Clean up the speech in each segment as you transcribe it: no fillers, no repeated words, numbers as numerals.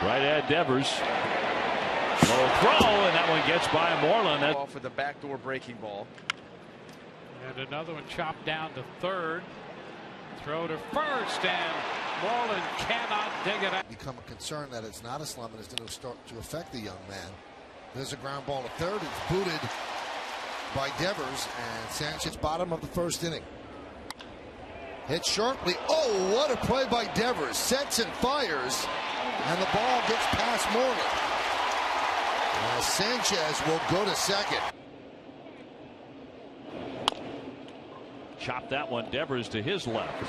Right at Devers. Low throw, and that one gets by Moreland. Ball for the backdoor breaking ball. And another one chopped down to third. Throw to first, and Moreland cannot dig it out. Become a concern that it's not a slump and it's going to start to affect the young man. There's a ground ball to third. It's booted by Devers, and Sanchez, bottom of the first inning. Hit sharply. Oh, what a play by Devers. Sets and fires, and the ball gets past Moreland. Sanchez will go to second. Chop that one. Devers to his left.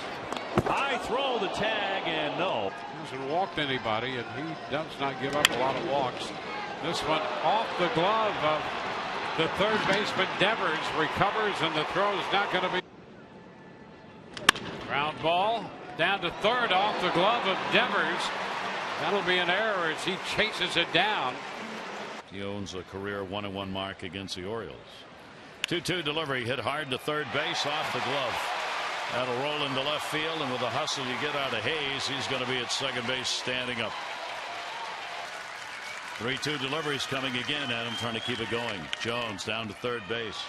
High throw, the tag, and no. He hasn't walked anybody, and he does not give up a lot of walks. This one off the glove of the third baseman. Devers recovers, and the throw is not going to be. Ground ball down to third off the glove of Devers. That'll be an error as he chases it down. He owns a career 1-1 mark against the Orioles. 2-2 delivery, hit hard to third base off the glove. That'll roll into left field, and with the hustle you get out of Hayes, he's going to be at second base standing up. 3-2 deliveries coming again. Adam trying to keep it going. Jones down to third base.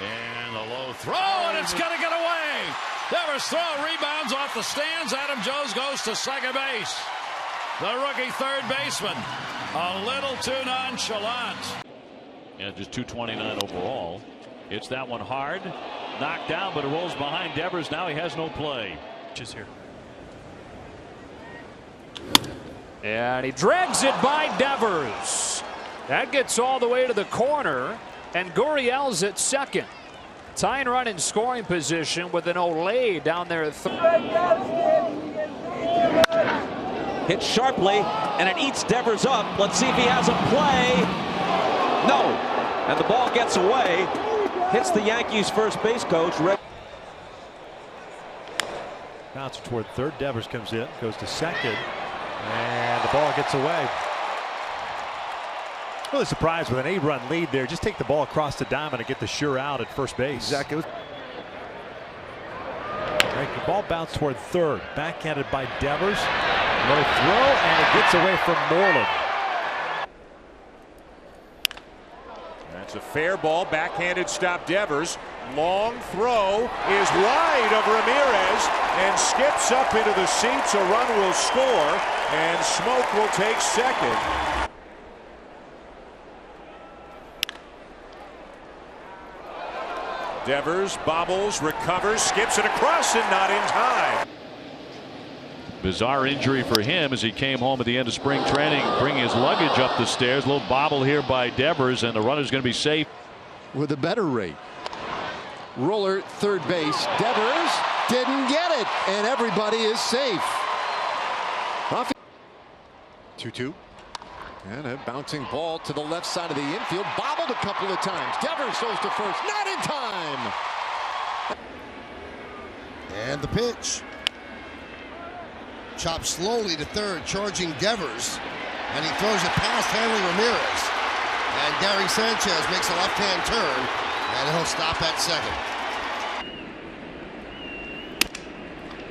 And a low throw, and it's going to get away. Devers throw rebounds off the stands. Adam Jones goes to second base. The rookie third baseman, a little too nonchalant. And just 229 overall. It's that one hard. Knocked down, but it rolls behind Devers. Now he has no play. Just here. And he drags it by Devers. That gets all the way to the corner, and Gurriel's at second. Tying run in scoring position with an Olay down there at third. Hit sharply, and it eats Devers up. Let's see if he has a play. No, and the ball gets away. Hits the Yankees first base coach. Bouncer toward third. Devers comes in, goes to second, and the ball gets away. Really surprised with an 8-run lead there. Just take the ball across the diamond and get the sure out at first base. Exactly. Right, the ball bounced toward third. Backhanded by Devers. Low throw, and it gets away from Moreland. That's a fair ball. Backhanded stop Devers. Long throw is wide of Ramirez and skips up into the seats. A run will score, and Smoke will take second. Devers bobbles, recovers, skips it across, and not in time. Bizarre injury for him as he came home at the end of spring training, bringing his luggage up the stairs. A little bobble here by Devers, and the runner's going to be safe. With a better rate. Roller third base. Devers didn't get it, and everybody is safe. 2-2. And a bouncing ball to the left side of the infield. Bobbled a couple of times. Devers goes to first. Not in time. And the pitch. Chopped slowly to third, charging Devers. And he throws it past Hanley Ramirez. And Gary Sanchez makes a left-hand turn. And he'll stop at second.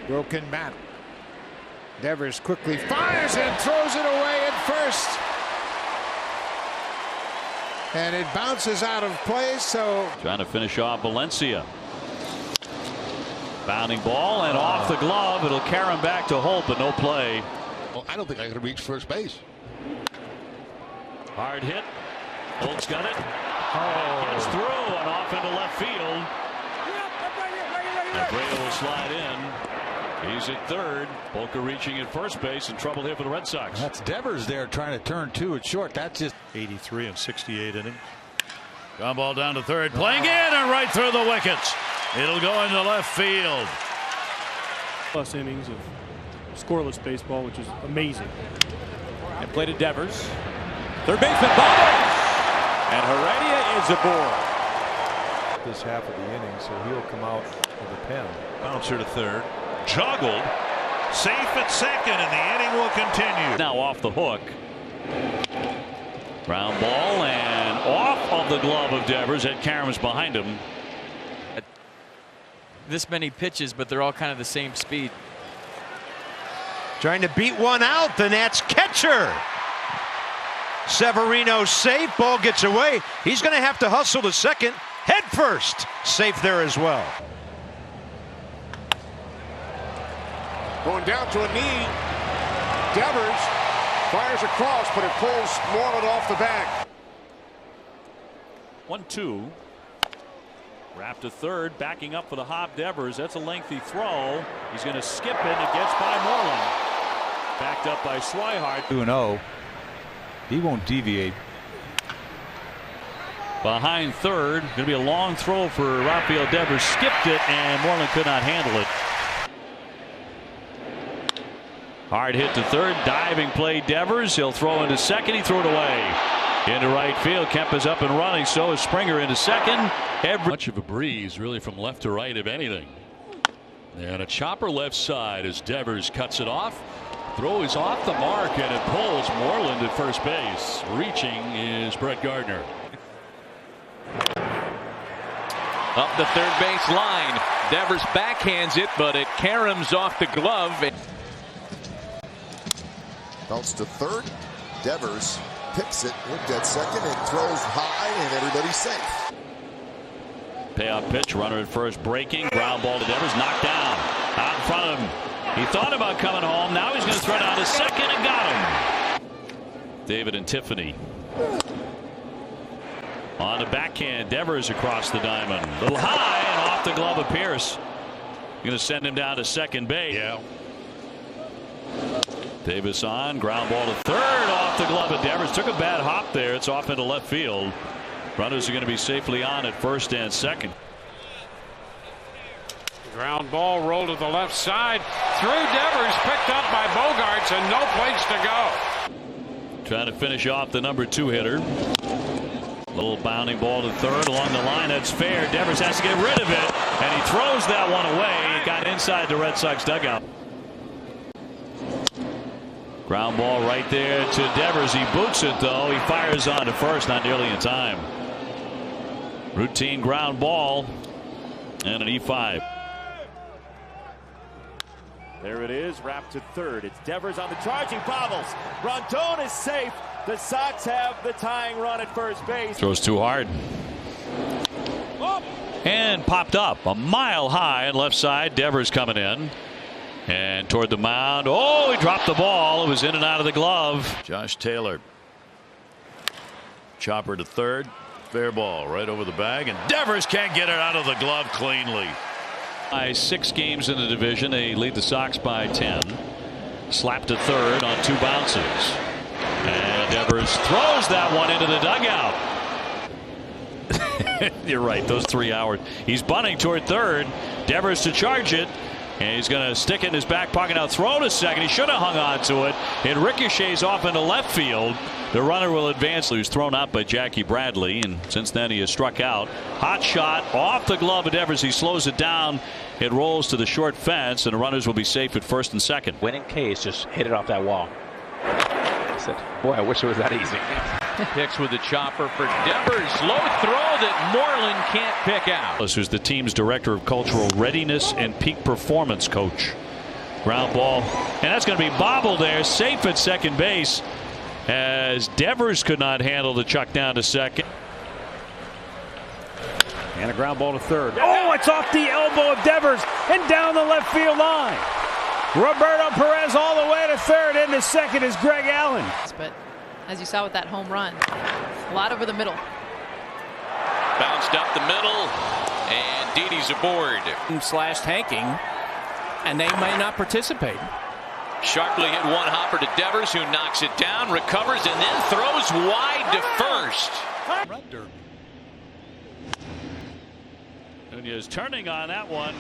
Broken bat. Devers quickly fires and throws it away at first. And it bounces out of place, so. Trying to finish off Valencia. Bounding ball and off the glove. It'll carry him back to Holt, but no play. Well, I don't think I could reach first base. Hard hit. Holt's got it. Gets through and off into left field. Abreu will slide in. He's at third. Polka reaching at first base. In trouble here for the Red Sox. That's Devers there trying to turn two at short. That's just 83 and 68 innings. Ground ball down to third, playing in and right through the wickets. It'll go into left field. Plus innings of scoreless baseball, which is amazing. And play to Devers. Third baseman bobbles, and Heredia is aboard. This half of the inning, so he'll come out with a pen. bouncer to third. Juggled. Safe at second, and the inning will continue. Now off the hook. Ground ball and off of the glove of Devers. Ed Karam's behind him. This many pitches, but they're all kind of the same speed. Trying to beat one out, the Nats catcher. Severino safe, ball gets away. He's going to have to hustle to second, head first. Safe there as well. Going down to a knee. Devers fires across, but it pulls Moreland off the back. 1-2. Wrapped to third, backing up for the hop. Devers. That's a lengthy throw. He's going to skip it. It gets by Moreland. Backed up by Swihart. 2-0. He won't deviate. Behind third. Going to be a long throw for Rafael. Devers skipped it, and Moreland could not handle it. Hard hit to third. Diving play Devers. He'll throw into second. He threw it away. Into right field. Kemp is up and running. So is Springer into second. Much of a breeze, really, from left to right, if anything. And a chopper left side as Devers cuts it off. Throw is off the mark, and it pulls Moreland at first base. Reaching is Brett Gardner. Up the third base line. Devers backhands it, but it caroms off the glove. Bounce to third. Devers picks it, looked at second, and throws high, and everybody's safe. Payoff pitch, runner at first breaking. Ground ball to Devers, knocked down. Out in front of him. He thought about coming home. Now he's going to throw down to second and got him. David and Tiffany. On the backhand, Devers across the diamond. A little high and off the glove of Pierce. Going to send him down to second base. Yeah. Davis on, ground ball to third, off the glove of Devers. Took a bad hop there. It's off into left field. Runners are going to be safely on at first and second. Ground ball rolled to the left side. Through Devers, picked up by Bogarts, and no place to go. Trying to finish off the number 2 hitter. Little bounding ball to third along the line. That's fair. Devers has to get rid of it, and he throws that one away. It got inside the Red Sox dugout. Ground ball right there to Devers. He boots it, though. He fires on to first, not nearly in time. Routine ground ball and an E5. There it is, wrapped to third. It's Devers on the charging bobbles. Rondon is safe. The Sox have the tying run at first base. Throws too hard. And popped up a mile high on left side. Devers coming in. And toward the mound. Oh, he dropped the ball. It was in and out of the glove. Josh Taylor. Chopper to third. Fair ball right over the bag. And Devers can't get it out of the glove cleanly. By 6 games in the division, they lead the Sox by 10. Slap to third on 2 bounces. And Devers throws that one into the dugout. You're right, those 3 hours. He's bunting toward third. Devers to charge it. And he's going to stick it in his back pocket. Now throw to second. He should have hung on to it. It ricochets off into left field. The runner will advance. He was thrown out by Jackie Bradley, and since then he has struck out. Hot shot off the glove of Devers. He slows it down. It rolls to the short fence, and the runners will be safe at first and second. Winning case, just hit it off that wall. I said, boy, I wish it was that easy. Picks with the chopper for Devers. Low throw that Moreland can't pick out. Who's the team's director of cultural readiness and peak performance coach. Ground ball, and that's going to be bobbled there, safe at second base, as Devers could not handle the chuck down to second. And a ground ball to third. Oh, it's off the elbow of Devers and down the left field line. Roberto Perez all the way to third. Into second is Greg Allen. But as you saw with that home run, a lot over the middle. Bounced up the middle, and Didi's aboard. Slashed Hanking, and they may not participate. Sharply hit one hopper to Devers, who knocks it down, recovers, and then throws wide to first. Nunez turning on that one.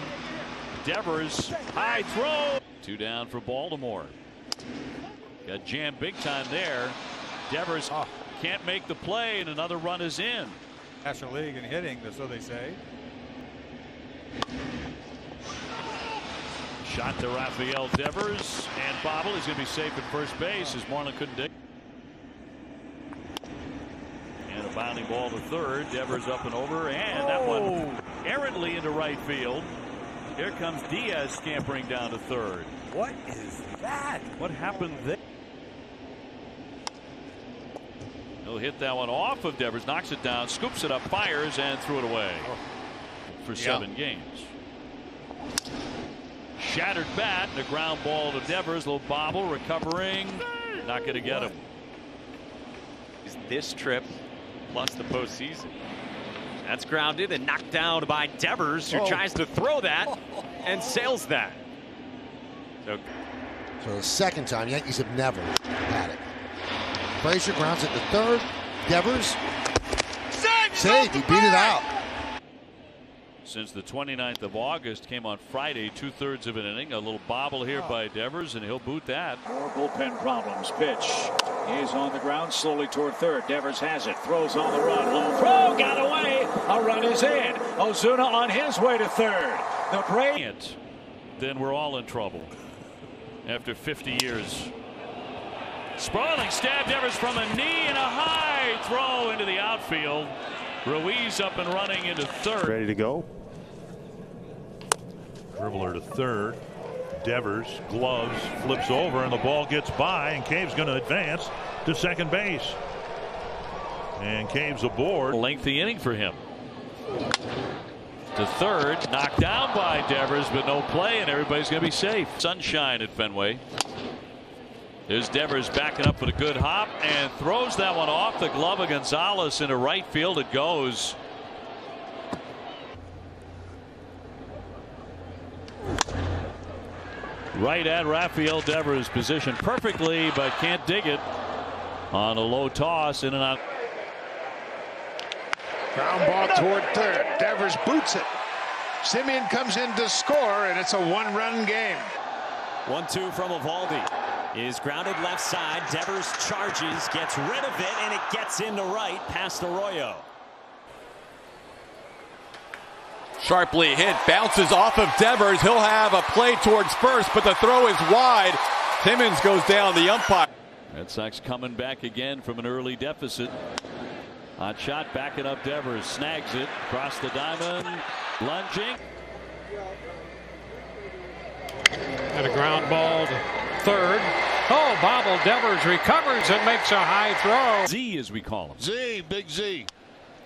Devers, high throw. 2 down for Baltimore. Got jammed big time there. Devers can't make the play, and another run is in. National League in hitting, so they say. Shot to Rafael Devers, and bobble. He's going to be safe at first base as Moreland couldn't dig. And a bounding ball to third. Devers up and over, and that one errantly into right field. Here comes Diaz scampering down to third. What is that? What happened there? He'll hit that one off of Devers, knocks it down, scoops it up, fires, and threw it away for 7 games. Shattered bat, and a ground ball to Devers, little bobble, recovering, not going to get him. This trip plus the postseason. That's grounded and knocked down by Devers, who tries to throw that and sails that. So the second time, Yankees have never had it. Frazier grounds it to third. Devers saved. He beat it out. Since the 29th of August, came on Friday, 2/3 of an inning. A little bobble here by Devers, and he'll boot that. More bullpen problems. Pitch is on the ground, slowly toward third. Devers has it, throws on the run. Low throw, got away. A run is in. Ozuna on his way to third. The break. Then we're all in trouble after 50 years. Sprawling stab Devers from a knee and a high throw into the outfield. Ruiz up and running into third. Ready to go. Dribbler to third. Devers, gloves, flips over, and the ball gets by, and Cave's going to advance to second base. And Cave's aboard. Lengthy inning for him. To third, knocked down by Devers, but no play, and everybody's going to be safe. Sunshine at Fenway. There's Devers backing up with a good hop and throws that one off the glove of Gonzalez into right field. It goes. Right at Rafael Devers, positioned perfectly, but can't dig it on a low toss, in and out. Ground ball toward third. Devers boots it. Simeon comes in to score, and it's a 1-run game. 1-2 from Evaldi. Is grounded left side. Devers charges, gets rid of it, and it gets into right past Arroyo. Sharply hit, bounces off of Devers. He'll have a play towards first, but the throw is wide. Timmons goes down, the umpire. Red Sox coming back again from an early deficit. Hot shot, backing up Devers, snags it across the diamond, lunging. And a ground ball to third. Oh, bobble. Devers recovers and makes a high throw. Z, as we call him. Z, big Z.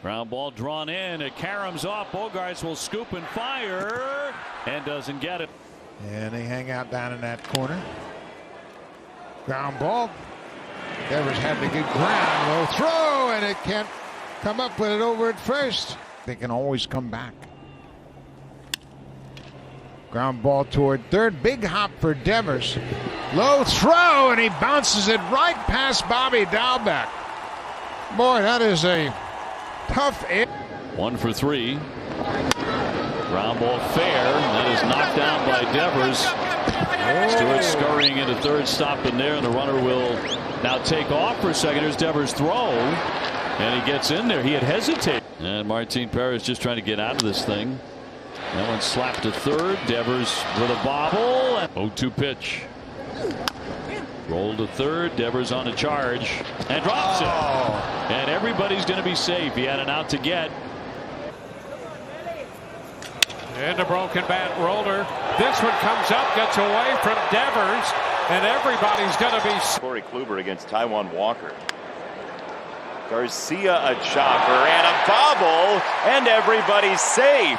Ground ball drawn in. It caroms off. Bogarts will scoop and fire and doesn't get it. And they hang out down in that corner. Ground ball. Devers had the good ground. Low throw, and it can't come up with it over at first. They can always come back. Ground ball toward third. Big hop for Devers. Low throw, and he bounces it right past Bobby Dalbec. Boy, that is a tough hit. 1 for 3. Ground ball fair. That is knocked down by Devers. Stewart scurrying into third, stopping there, and the runner will now take off for a second. Here's Devers' throw, and he gets in there. He had hesitated. And Martin Perez just trying to get out of this thing. That one slapped to third. Devers with a bobble. 0-2 pitch. Roll to third. Devers on a charge and drops it. And everybody's going to be safe. He had an out to get. And a broken bat roller. This one comes up, gets away from Devers, and everybody's going to be. Corey Kluber against Taijuan Walker. Garcia a chopper and a bobble, and everybody's safe.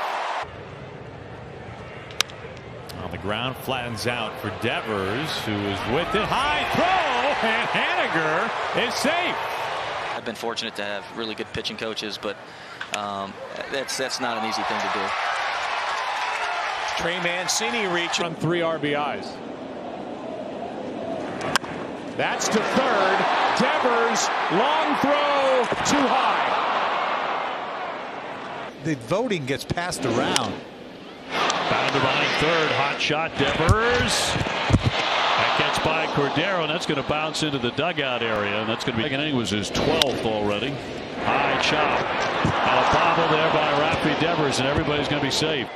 On the ground, flattens out for Devers, who is with it. High throw, and Haniger is safe. I've been fortunate to have really good pitching coaches, but that's not an easy thing to do. Trey Mancini reach on 3 RBIs. That's to third. Devers, long throw, too high. The voting gets passed around. Bounded behind third, hot shot, Devers. That gets by Cordero, and that's going to bounce into the dugout area, and that's going to be. Second inning was his 12th already. High chop, and a bobble there by Rafi Devers, and everybody's going to be safe.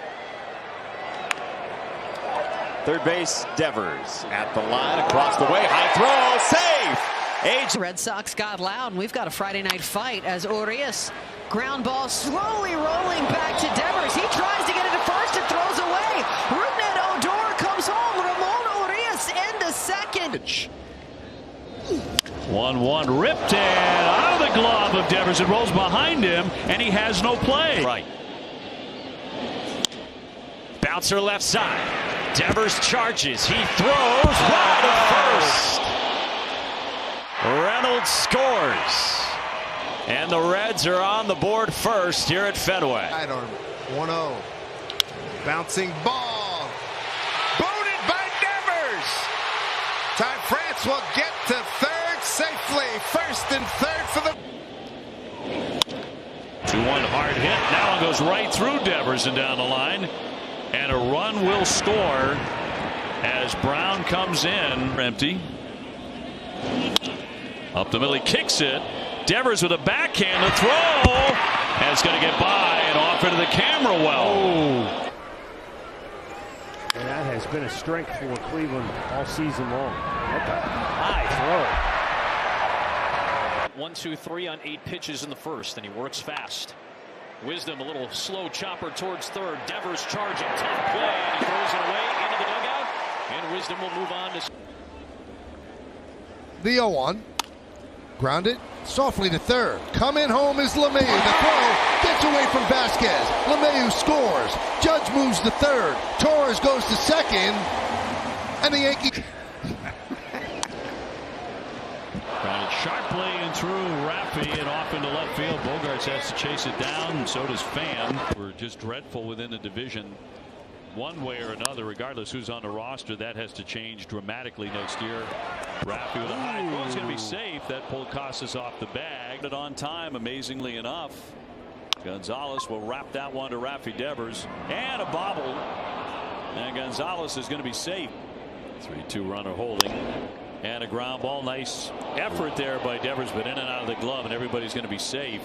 Third base, Devers at the line, across the way, high throw, safe. Red Sox got loud, and we've got a Friday night fight as Urias ground ball slowly rolling back to Devers. He tries to get it to first and throws away. 1-1 ripped and out of the glove of Devers. It rolls behind him and he has no play. Right. Bouncer left side. Devers charges. He throws wide to first. Reynolds scores. And the Reds are on the board first here at Fenway. Sidearm. 1-0. Bouncing ball. Booted by Devers. Ty France will get to third safely. First and third for the 2-1 hard hit. Now it goes right through Devers and down the line. And a run will score as Brown comes in. Empty. Up the middle, he kicks it. Devers with a backhand to throw. And it's going to get by and off into the camera well. And that has been a strength for Cleveland all season long. What a high throw. 1, 2, 3 on 8 pitches in the first, and he works fast. Wisdom, a little slow chopper towards third. Devers charging, tough play, and he throws it away into the dugout. And Wisdom will move on to the 0-1. Grounded softly to third. Coming home is LeMahieu. The throw gets away from Vasquez. LeMahieu scores. Judge moves to third. Torres goes to second. And the Yankees. Grounded sharply and through Rafi and off into left field. Bogarts has to chase it down, and so does Pham. We're just dreadful within the division. One way or another, regardless who's on the roster, that has to change dramatically next year. Rafi with a high throw is going to be safe. That pulled Casas off the bag. But on time, amazingly enough. Gonzalez will wrap that one to Rafi Devers. And a bobble. And Gonzalez is going to be safe. 3-2 runner holding. And a ground ball. Nice effort there by Devers, but in and out of the glove, and everybody's going to be safe.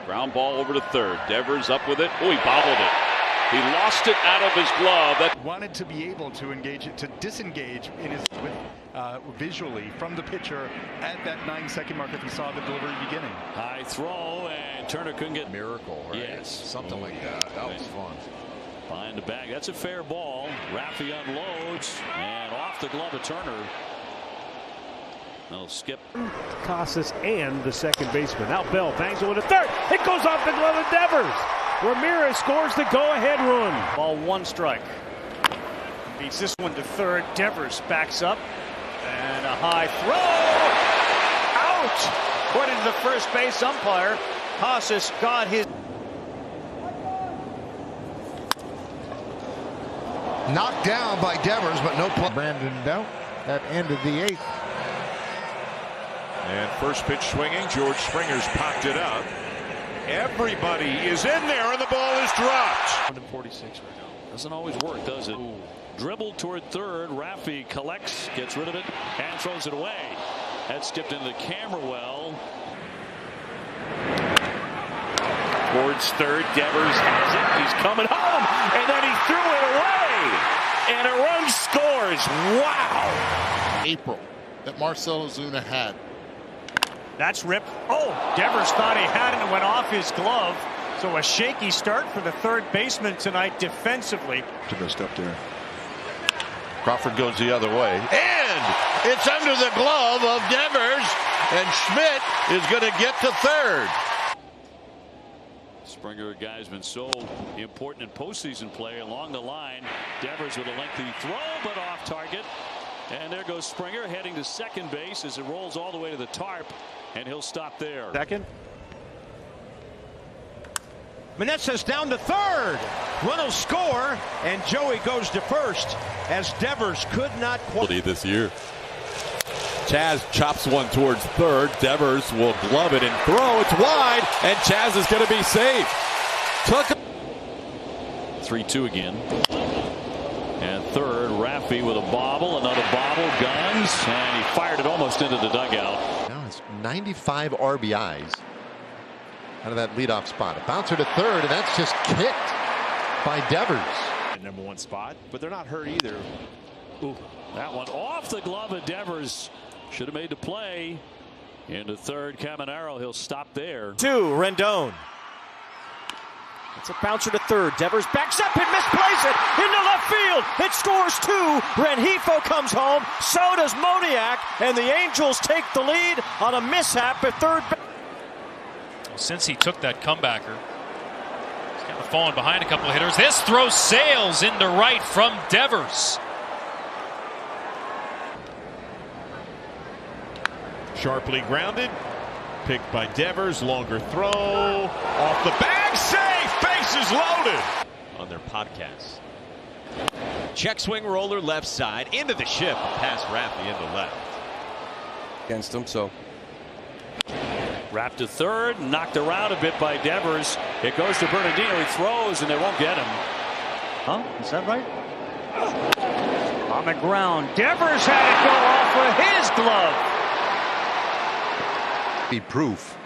Ground ball over to third. Devers up with it. Oh, he bobbled it. He lost it out of his glove. That wanted to be able to engage it, to disengage in his visually from the pitcher at that 9-second mark if he saw the delivery beginning. High throw, and Turner couldn't get miracle, right? Yes, something like that. That was fun. Behind the bag. That's a fair ball. Rafi unloads and off the glove of Turner. That'll skip Casas and the second baseman. Now Bell bangs it with a third. It goes off the glove of Devers. Ramirez scores the go-ahead run. Ball 1 strike. Beats this one to third. Devers backs up. And a high throw. Out! According to the first base umpire, Casas got his. Knocked down by Devers, but no play. Brandon Belt at end of the 8th. And first pitch swinging. George Springer's popped it up. Everybody is in there, and the ball is dropped. 146 right now. Doesn't always work, does it? Ooh. Dribbled toward third. Rafi collects, gets rid of it, and throws it away. That skipped into the camera well. Towards third. Devers has it. He's coming home, and then he threw it away. And a run scores. Wow. April that Marcell Ozuna had. That's ripped. Oh, Devers thought he had it and went off his glove. So a shaky start for the third baseman tonight defensively. To missed up there. Crawford goes the other way. And it's under the glove of Devers. And Schmidt is going to get to third. Springer, a guy's been so important in postseason play along the line. Devers with a lengthy throw, but off target. And there goes Springer heading to second base as it rolls all the way to the tarp, and he'll stop there. Second. Meneses down to third. Run will score, and Joey goes to first as Devers could not quality this year. Chaz chops one towards third. Devers will glove it and throw. It's wide, and Chaz is going to be safe. Took 3-2 again. And third, Rafi with a bobble, another bobble, guns, and he fired it almost into the dugout. Now it's 95 RBIs out of that leadoff spot. A bouncer to third, and that's just kicked by Devers. Number 1 spot, but they're not hurt either. Ooh, that one off the glove of Devers. Should have made the play. Into third, Caminero. He'll stop there. 2, Rendon. It's a bouncer to third. Devers backs up and misplays it into left field. It scores 2. Rengifo comes home. So does Moniak. And the Angels take the lead on a mishap at third. Since he took that comebacker, he's kind of fallen behind a couple of hitters. This throw sails into right from Devers. Sharply grounded. Picked by Devers. Longer throw. Off the bag. Safe. Bases loaded. On their podcast. Check swing roller left side. Into the ship. Past Rafi into left. Against him, so. Wrapped to third. Knocked around a bit by Devers. It goes to Bernardino. He throws and they won't get him. Huh? Is that right? On the ground. Devers had it go off with his glove. Be proof.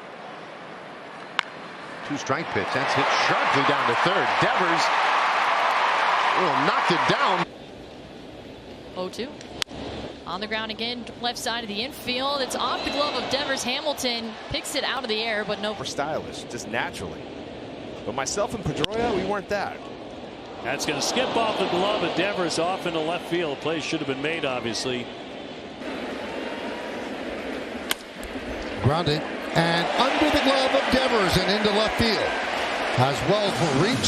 2-strike pitch. That's hit sharply down to third. Devers knocked it down. 0-2. On the ground again, left side of the infield. It's off the glove of Devers. Hamilton picks it out of the air, but no. We're stylish, just naturally. But myself and Pedroia, we weren't that. That's going to skip off the glove of Devers off into left field. Play should have been made, obviously. Grounded and under the glove of Devers and into left field. As well for reach.